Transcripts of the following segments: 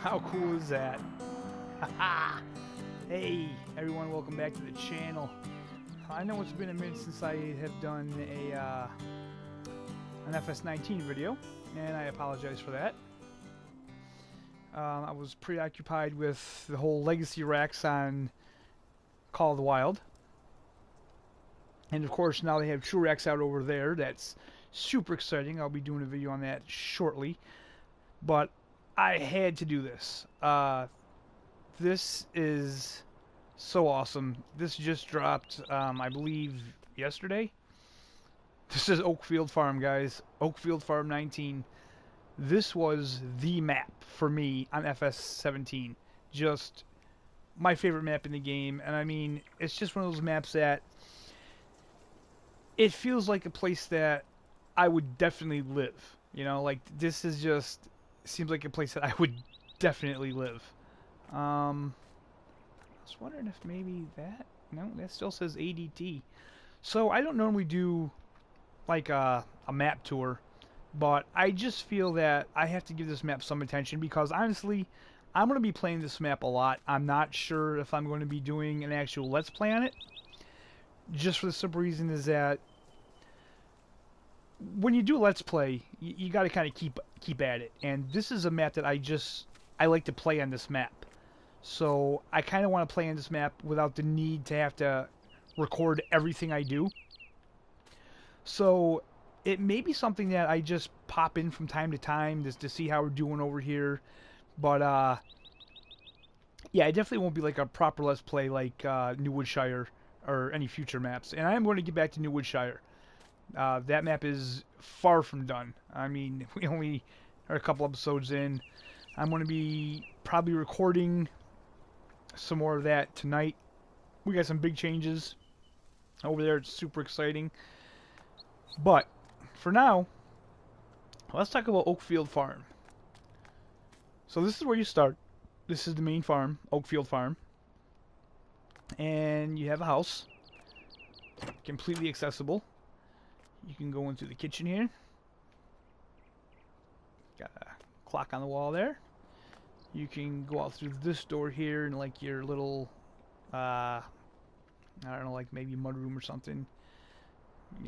How cool is that? Hey, everyone, welcome back to the channel. I know it's been a minute since I have done an FS19 video, and I apologize for that. I was preoccupied with the whole legacy racks on Call of the Wild. And of course, now they have true racks out over there. That's super exciting. I'll be doing a video on that shortly. But I had to do this. This is so awesome. This just dropped, I believe, yesterday. This is Oakfield Farm, guys. Oakfield Farm 19. This was the map for me on FS17. Just my favorite map in the game. And I mean, it's just one of those maps that it feels like a place that I would definitely live. You know, like this is just seems like a place that I would definitely live. I was wondering if maybe that... No, that still says ADT. So I don't normally do like a map tour, but I just feel that I have to give this map some attention because honestly, I'm going to be playing this map a lot. I'm not sure if I'm going to be doing an actual Let's Play on it. Just for the simple reason is that when you do Let's Play, you got to kind of keep at it. And this is a map that I like to play on this map. So I kind of want to play on this map without the need to have to record everything I do. So it may be something that I just pop in from time to time just to see how we're doing over here. But yeah, it definitely won't be like a proper Let's Play like New Woodshire or any future maps. And I am going to get back to New Woodshire. That map is far from done. I mean, we only are a couple episodes in. I'm going to be probably recording some more of that tonight. We got some big changes over there. It's super exciting. But for now, let's talk about Oakfield Farm. So this is where you start. This is the main farm, Oakfield Farm. And you have a house. Completely accessible. You can go into the kitchen here. Got a clock on the wall there. You can go out through this door here and like your little, I don't know, like maybe mudroom or something.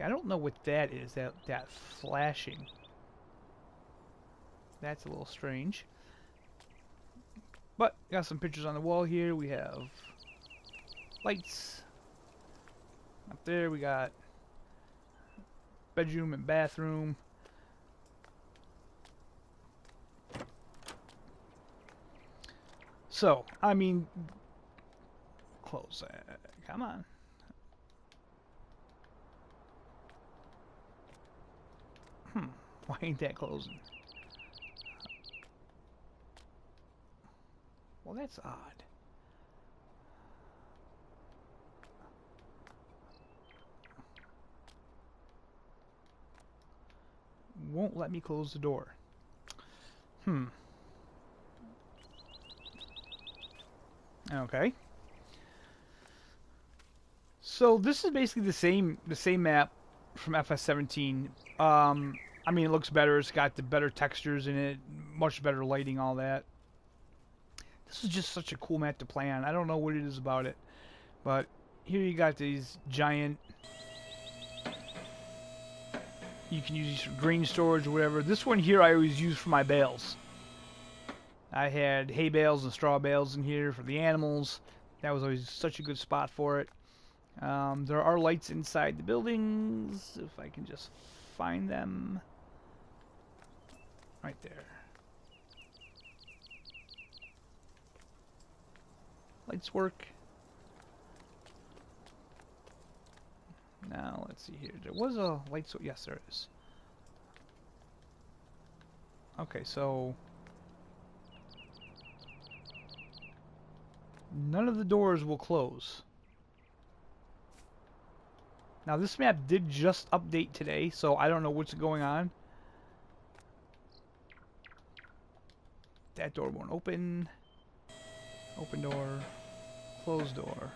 I don't know what that is, that flashing. That's a little strange. But, got some pictures on the wall here. We have lights. Up there we got bedroom and bathroom. So, I mean, close that. Come on. Why ain't that closing? Well, that's odd. Won't let me close the door. Okay. So this is basically the same map from FS17. I mean, it looks better. It's got the better textures in it, much better lighting, all that. This is just such a cool map to play on. I don't know what it is about it, but here you got these giant. You can use these for grain storage or whatever. This one here I always use for my bales. I had hay bales and straw bales in here for the animals. That was always such a good spot for it. There are lights inside the buildings, if I can just find them. Right there. Lights work. Now, let's see here. There was a light switch. Yes, there is. Okay, so none of the doors will close. Now, this map did just update today, so I don't know what's going on. That door won't open. Open door. Closed door.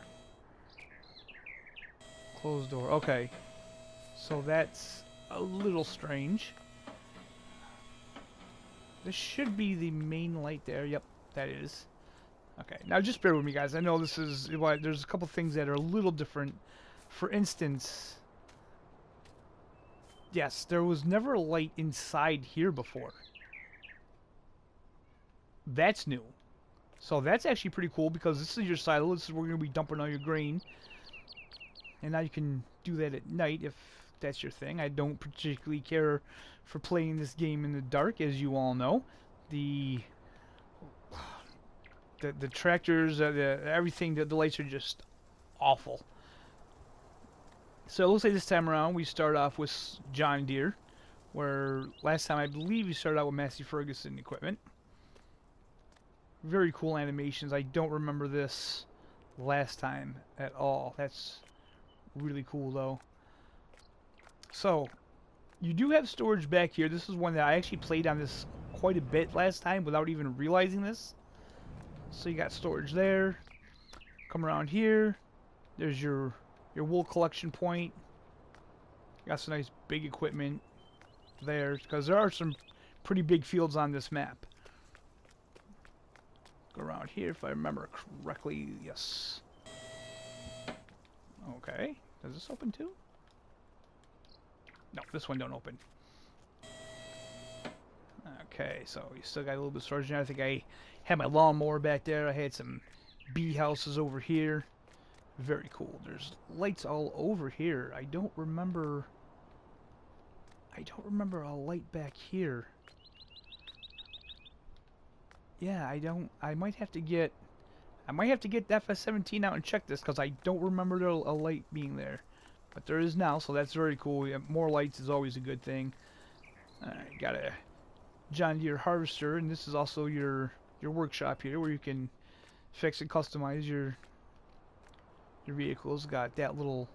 Closed door. Okay. So that's a little strange. This should be the main light there. Yep. that is. Okay, now just bear with me, guys. I know this is there's a couple things that are a little different. For instance, yes, there was never a light inside here before. That's new. So that's actually pretty cool because this is your silo. This is where you're going to be dumping all your grain. And now you can do that at night if that's your thing. I don't particularly care for playing this game in the dark, as you all know. The tractors, everything, the lights are just awful. So it looks like this time around we start off with John Deere, where last time I believe we started out with Massey Ferguson equipment. Very cool animations. I don't remember this last time at all. That's really cool though. So you do have storage back here. This is one that I actually played on this quite a bit last time without even realizing this. So you got storage there. Come around here. There's your wool collection point. Got some nice big equipment there because there are some pretty big fields on this map. Go around here if I remember correctly. Yes. Okay. Does this open too? No, this one don't open. Okay, so you still got a little bit of storage there. I think I had my lawnmower back there. I had some bee houses over here. Very cool. There's lights all over here. I don't remember a light back here. Yeah, I might have to get the FS17 out and check this because I don't remember a light being there. But there is now, so that's very cool. More lights is always a good thing. Got a John Deere harvester, and this is also your workshop here where you can fix and customize your vehicles. Got that little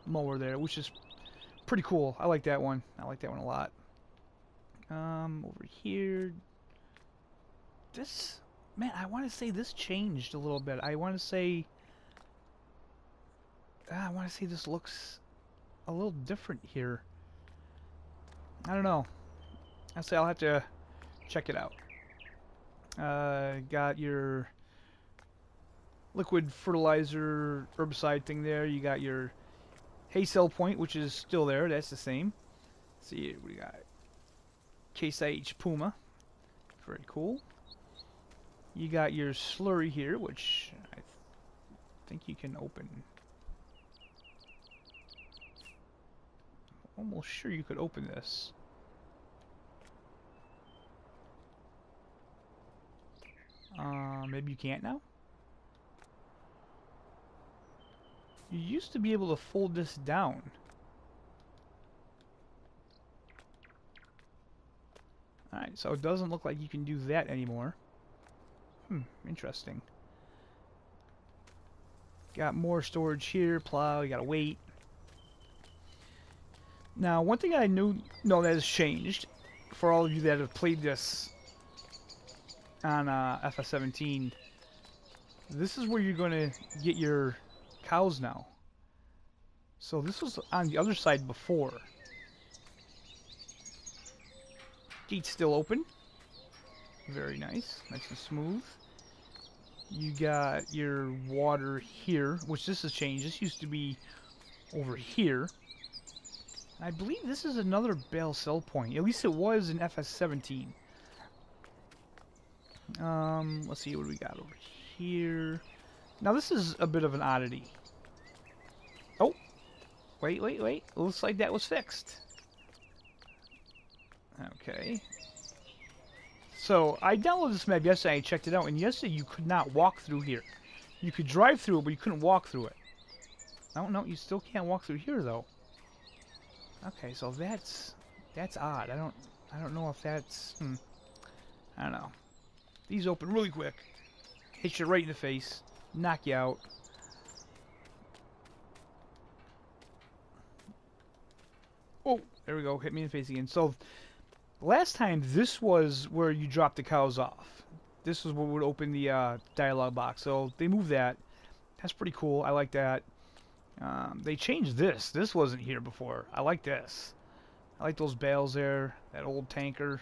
mower there, which is pretty cool. I like that one. I like that one a lot. Over here, this, man, I want to say this changed a little bit. I want to say this looks a little different here. I don't know. I say I'll have to check it out. Got your liquid fertilizer herbicide thing there. You got your hay cell point, which is still there. That's the same. Let's see, we got Case IH Puma. Very cool. You got your slurry here, which I think you can open. Almost sure you could open this. Maybe you can't now? You used to be able to fold this down. Alright, so it doesn't look like you can do that anymore. Interesting. Got more storage here, plow, you gotta wait. Now, one thing I know that has changed, for all of you that have played this on FS17, this is where you're going to get your cows now. So this was on the other side before. Gate's still open. Very nice. Nice and smooth. You got your water here, which this has changed. This used to be over here. I believe this is another bale sell point. At least it was in FS17. Let's see what we got over here. Now this is a bit of an oddity. Oh, wait. Looks like that was fixed. Okay. So I downloaded this map yesterday. I checked it out, and yesterday you could not walk through here. You could drive through it, but you couldn't walk through it. Oh no, you still can't walk through here though. Okay, so that's odd. I don't know if that's I don't know. These open really quick. Hit you right in the face. Knock you out. Oh, there we go. Hit me in the face again. So last time this was where you dropped the cows off. This was what would open the dialogue box. So they moved that. That's pretty cool. I like that. They changed this. This wasn't here before. I like this. I like those bales there. That old tanker.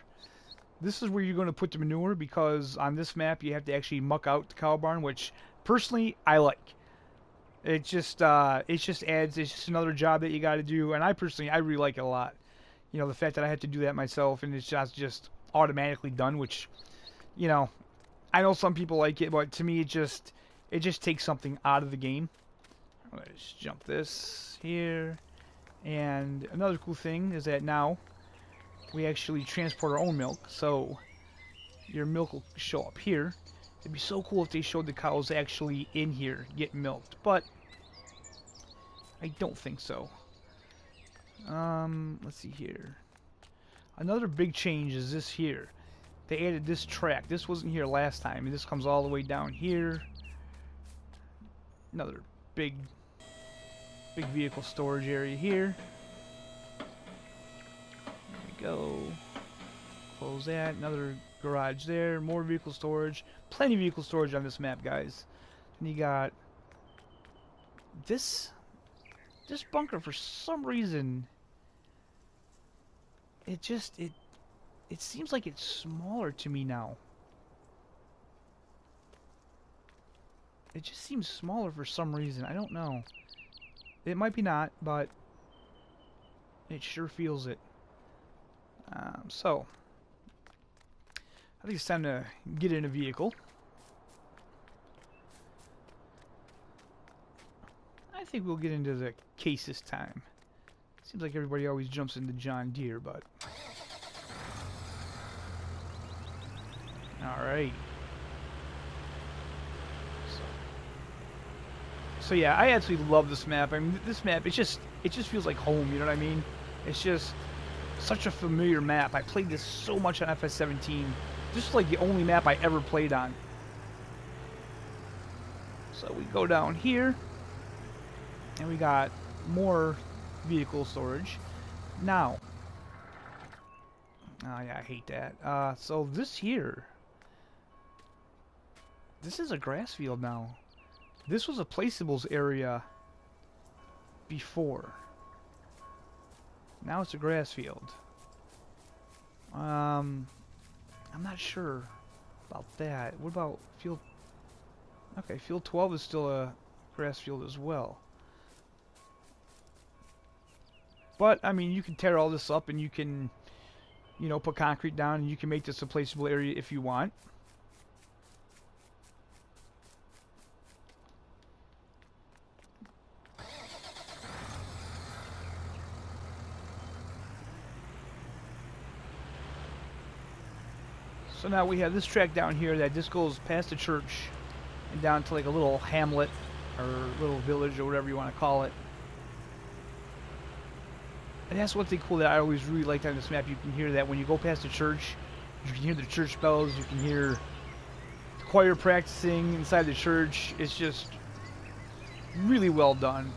this is where you're going to put the manure, because on this map you have to actually muck out the cow barn, which personally I like. It just adds, it's just another job that you got to do, and I really like it a lot. You know, the fact that I had to do that myself, and it's just automatically done, which, you know, I know some people like it, but to me it just takes something out of the game. Let's jump this here. And another cool thing is that now we actually transport our own milk, so your milk will show up here. It'd be so cool if they showed the cows actually in here getting milked, but I don't think so. Let's see here. Another big change is this here. They added this track. This wasn't here last time, and this comes all the way down here. Another big vehicle storage area here. There we go. Close that. Another garage there. More vehicle storage. Plenty of vehicle storage on this map, guys. And you got this bunker. For some reason, it seems like it's smaller to me now. It just seems smaller for some reason. I don't know. It might be not, but it sure feels it. So, I think it's time to get in a vehicle. I think we'll get into the case this time. Seems like everybody always jumps into John Deere, but... Alright. So yeah, I absolutely love this map. I mean, this map, it just feels like home, you know what I mean? It's just such a familiar map. I played this so much on FS17. This is like the only map I ever played on. So we go down here, and we got more vehicle storage. Now, oh yeah, I hate that. So this here, this is a grass field now. This was a placeables area before. Now it's a grass field. I'm not sure about that. What about field? Okay, field 12 is still a grass field as well. But, I mean, you can tear all this up and you can, you know, put concrete down and you can make this a placeable area if you want. So now we have this track down here that just goes past the church and down to like a little hamlet or little village or whatever you want to call it. And that's one thing cool that I always really liked on this map. You can hear that when you go past the church, you can hear the church bells, you can hear the choir practicing inside the church. It's just really well done.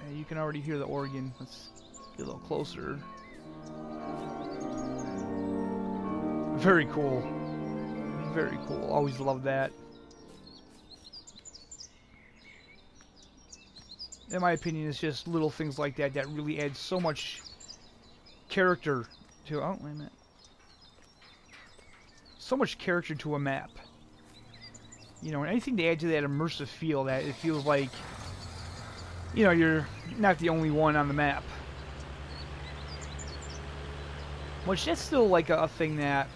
And you can already hear the organ. Let's get a little closer. Very cool. Very cool. Always loved that. In my opinion, it's just little things like that that really add so much character to... Oh, wait a minute. So much character to a map. You know, and anything to add to that immersive feel, that it feels like, you know, you're not the only one on the map. Which, that's still like a thing that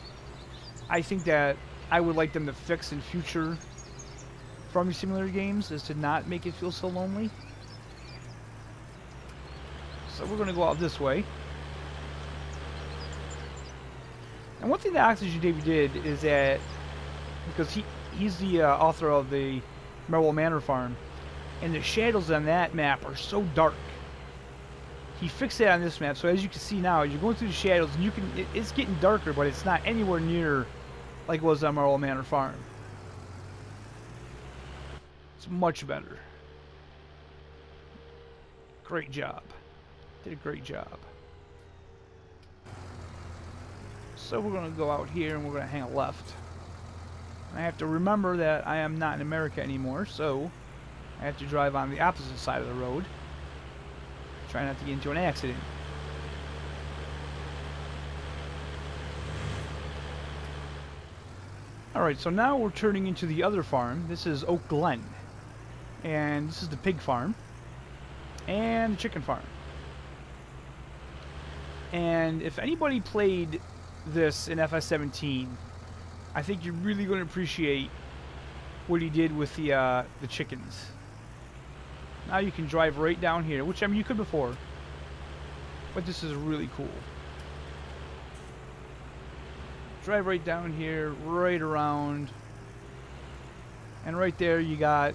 I think that I would like them to fix in future Farming Simulator games, is to not make it feel so lonely. So we're going to go out this way. And one thing that Oxygen Davey did is that, because he's the author of the Merrill Manor Farm, and the shadows on that map are so dark. He fixed that on this map, so as you can see now, you're going through the shadows, and you can, it's getting darker, but it's not anywhere near like it was on Merrill Manor Farm. It's much better. Great job. Did a great job. So we're going to go out here, and we're going to hang a left. I have to remember that I am not in America anymore, so I have to drive on the opposite side of the road. Try not to get into an accident. Alright, so now we're turning into the other farm. This is Oak Glen. And this is the pig farm. And the chicken farm. And if anybody played this in FS17, I think you're really going to appreciate what he did with the chickens. Now you can drive right down here, which I mean you could before, but this is really cool. Drive right down here, right around, and right there you got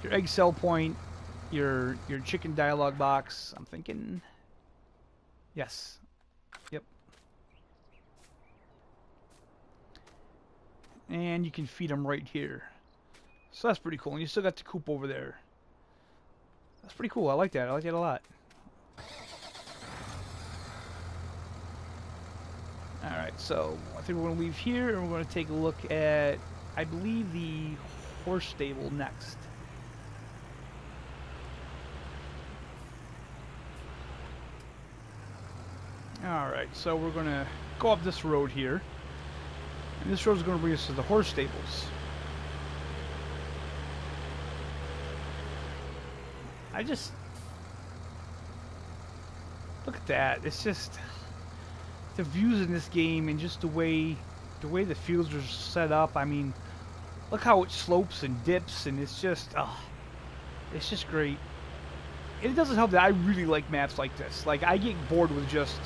your egg sell point, your chicken dialogue box. I'm thinking, yes, yep. And you can feed them right here. So that's pretty cool. And you still got the coop over there. That's pretty cool. I like that. I like that a lot. Alright, so I think we're going to leave here and we're going to take a look at, I believe, the horse stable next. Alright, so we're going to go up this road here. And this road is going to bring us to the horse stables. I just... look at that. It's just... the views in this game and just the way the fields are set up. I mean, look how it slopes and dips, and it's just great. And it doesn't help that I really like maps like this. Like, I get bored with just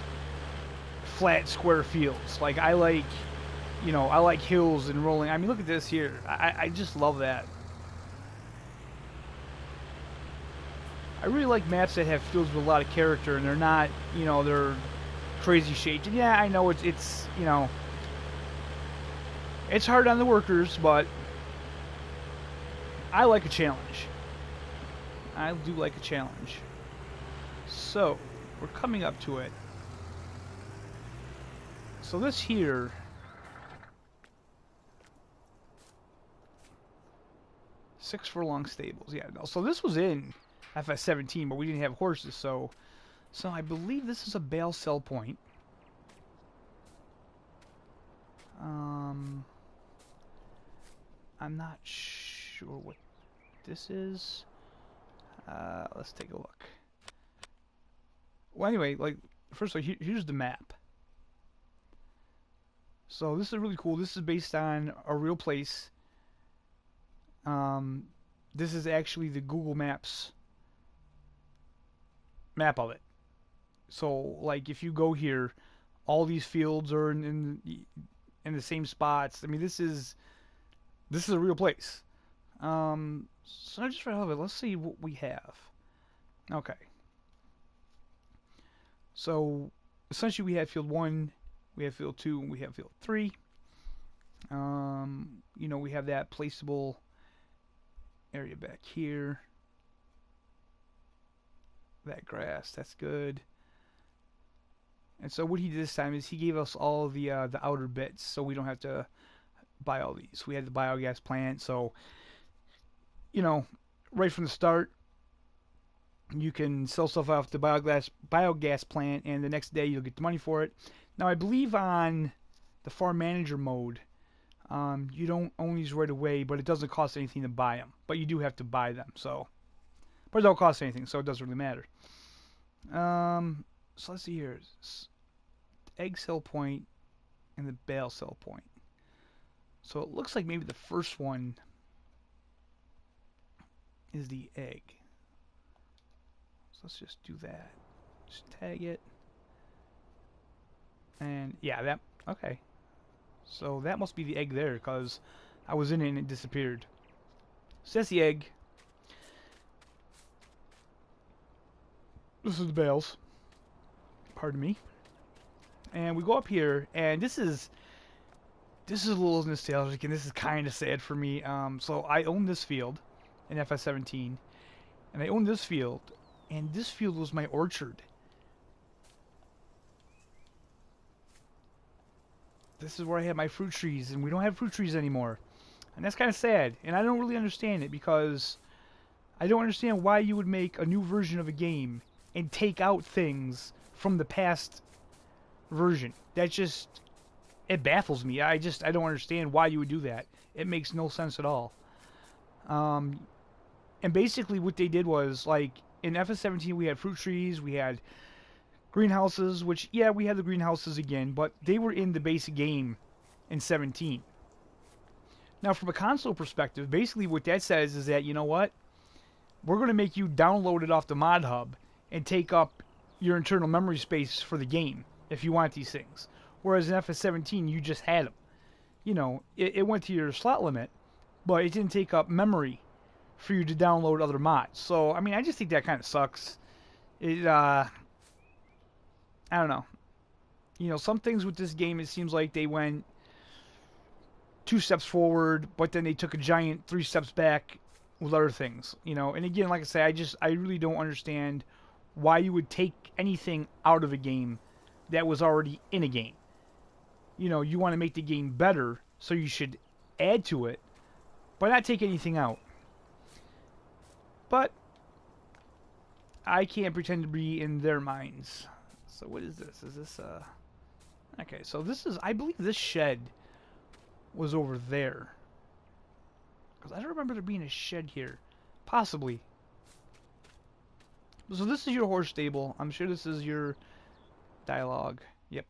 flat square fields. Like, I like, you know, I like hills and rolling. I mean, look at this here. I just love that. I really like maps that have fields with a lot of character, and they're not, you know, they're crazy shades. And yeah, I know it's you know, it's hard on the workers, but I like a challenge. I do like a challenge. So we're coming up to it. So this here, six furlong stables. Yeah, no, so this was in FS17, but we didn't have horses, so I believe this is a bale sell point. I'm not sure what this is. Let's take a look. Well, anyway, like, first of all, here's the map. So this is really cool. This is based on a real place. This is actually the Google Maps map of it. So, like, if you go here, all these fields are in the same spots. I mean, this is a real place. So I just read all of it. Let's see what we have. Okay. So essentially, we have field 1, we have field 2, and we have field 3. You know, we have that placeable area back here. That grass, that's good. And so what he did this time is he gave us all the outer bits, so we don't have to buy all these. We had the biogas plant, so, you know, right from the start, you can sell stuff off the biogas plant, and the next day you'll get the money for it. Now, I believe on the farm manager mode, you don't own these right away, but it doesn't cost anything to buy them. But you do have to buy them, so. But it don't cost anything, so it doesn't really matter. So let's see here. Egg sell point and the bale sell point. So it looks like maybe the first one is the egg. So let's just do that. Just tag it. And yeah, that, okay. So that must be the egg there, because I was in it and it disappeared. So that's the egg. This is the bales. Pardon me. And we go up here, and this is a little nostalgic, and this is kind of sad for me. So I own this field in FS17, and I own this field, and this field was my orchard. This is where I had my fruit trees, and we don't have fruit trees anymore. And that's kind of sad, and I don't really understand it, because I don't understand why you would make a new version of a game and take out things from the past version. That just, It baffles me. I don't understand why you would do that. It makes no sense at all. Um, and basically what they did was, like, in FS17 we had fruit trees, we had greenhouses, which, yeah, we had the greenhouses again, but they were in the basic game in 17. Now, from a console perspective, basically what that says is that, you know what? We're going to make you download it off the mod hub and take up your internal memory space for the game if you want these things. Whereas in FS17, you just had them. You know, it went to your slot limit, but it didn't take up memory for you to download other mods. So, I mean, I just think that kind of sucks. I don't know. You know, some things with this game, it seems like they went 2 steps forward, but then they took a giant 3 steps back with other things. You know, and again, like I say, I really don't understand why you would take anything out of a game that was already in a game. You know, you want to make the game better, so you should add to it, but not take anything out. But I can't pretend to be in their minds. So what is this? Is this okay, so this is, I believe this shed was over there. Because I don't remember there being a shed here. Possibly. So this is your horse stable. I'm sure this is your dialogue. Yep.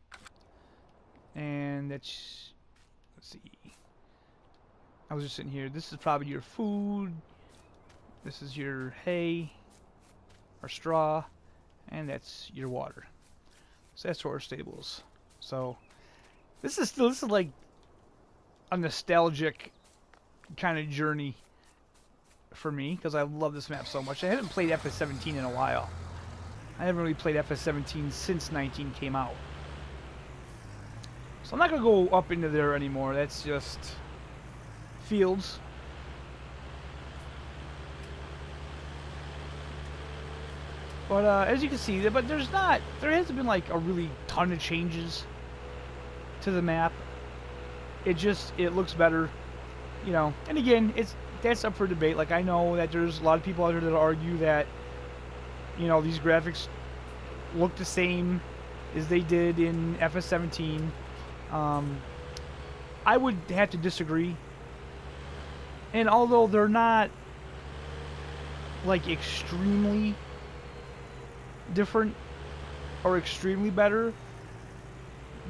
And that's, let's see. I was just sitting here. This is probably your food. This is your hay or straw, and that's your water. So that's horse stables. So this is like a nostalgic kind of journey for me because I love this map so much. I haven't played FS17 in a while. I haven't really played FS17 since 19 came out. So I'm not going to go up into there anymore. That's just fields. But as you can see, there hasn't been like a really ton of changes to the map. It looks better, you know. And again, that's up for debate. Like, I know that there's a lot of people out there that argue that, you know, these graphics look the same as they did in FS17. I would have to disagree. And although they're not like extremely different or extremely better,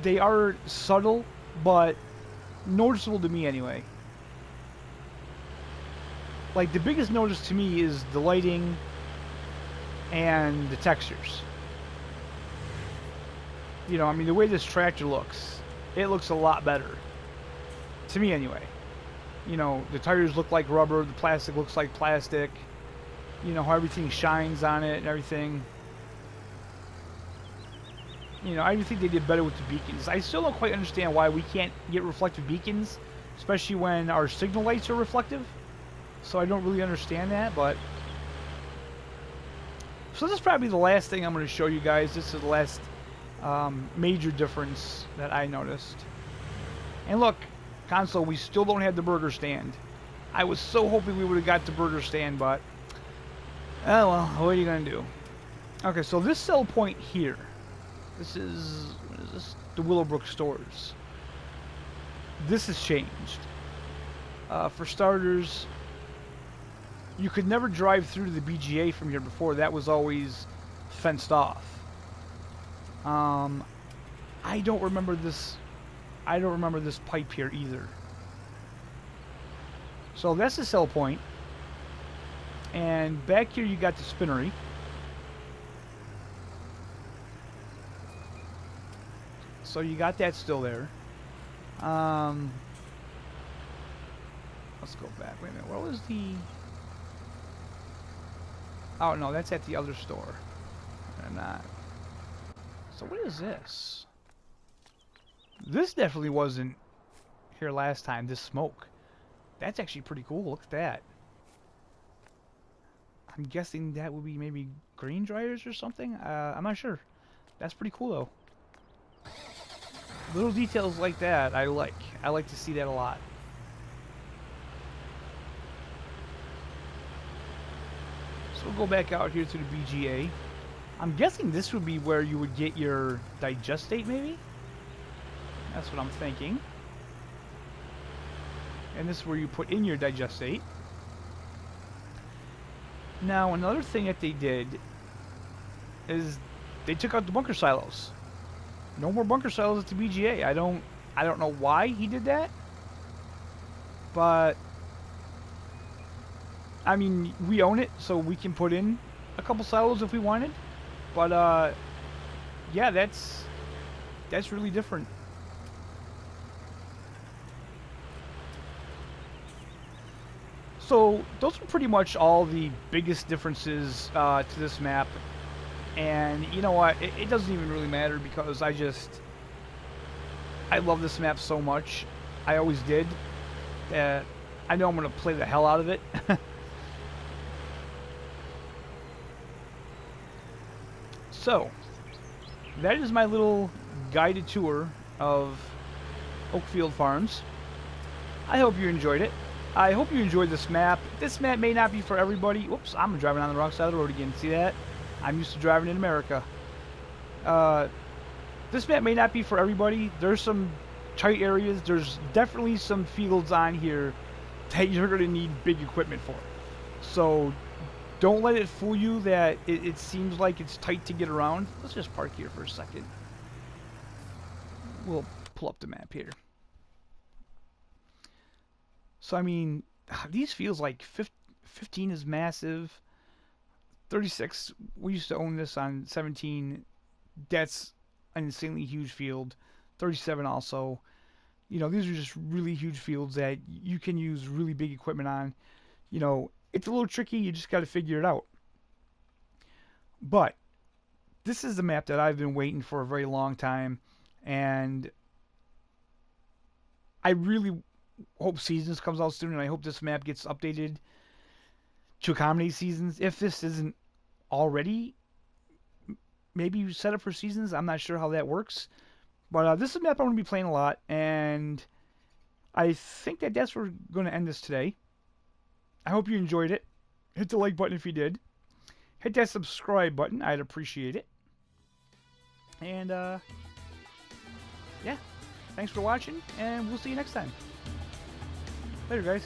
they are subtle but noticeable to me anyway. Like, the biggest notice to me is the lighting and the textures. You know, I mean, the way this tractor looks, it looks a lot better to me anyway. You know, the tires look like rubber, the plastic looks like plastic, you know, how everything shines on it and everything. You know, I think they did better with the beacons. I still don't quite understand why we can't get reflective beacons, especially when our signal lights are reflective. So I don't really understand that, but... So this is probably the last thing I'm going to show you guys. This is the last major difference that I noticed. And look, console, we still don't have the burger stand. I was so hoping we would have got the burger stand, but... Oh well, what are you going to do? Okay, so this sell point here. This is, what is this? The Willowbrook stores. This has changed. For starters, you could never drive through to the BGA from here before. That was always fenced off. I don't remember this. I don't remember this pipe here either. So that's the sell point. And back here you got the spinnery. So you got that still there. Let's go back. Wait a minute. What was the... Oh, no. That's at the other store. Or not. So what is this? This definitely wasn't here last time. This smoke. That's actually pretty cool. Look at that. I'm guessing that would be maybe grain dryers or something. I'm not sure. That's pretty cool, though. Little details like that, I like. I like to see that a lot. So we'll go back out here to the BGA. I'm guessing this would be where you would get your digestate, maybe? That's what I'm thinking. And this is where you put in your digestate. Now, another thing that they did is they took out the bunker silos. No more bunker silos at the BGA. I don't know why he did that. But I mean, we own it, so we can put in a couple silos if we wanted. But yeah, that's really different. So those are pretty much all the biggest differences to this map. And you know what? It doesn't even really matter because I love this map so much. I always did. That I know I'm going to play the hell out of it. So, that is my little guided tour of Oakfield Farms. I hope you enjoyed it. I hope you enjoyed this map. This map may not be for everybody. Whoops, I'm driving on the wrong side of the road again. See that? I'm used to driving in America. This map may not be for everybody. There's some tight areas. There's definitely some fields on here that you're going to need big equipment for. So don't let it fool you that it seems like it's tight to get around. Let's just park here for a second. We'll pull up the map here. So, I mean, these fields like 15 is massive. 36, we used to own this on 17. That's an insanely huge field. 37 also. You know, these are just really huge fields that you can use really big equipment on. You know, it's a little tricky. You just got to figure it out. But this is the map that I've been waiting for a very long time. And I really hope Seasons comes out soon. And I hope this map gets updated to accommodate Seasons. If this isn't already maybe set up for Seasons, I'm not sure how that works. But this is a map I'm going to be playing a lot. And I think that's where we're going to end this today. I hope you enjoyed it. Hit the like button if you did. Hit that subscribe button. I'd appreciate it. And, yeah. Thanks for watching, and we'll see you next time. Later, guys.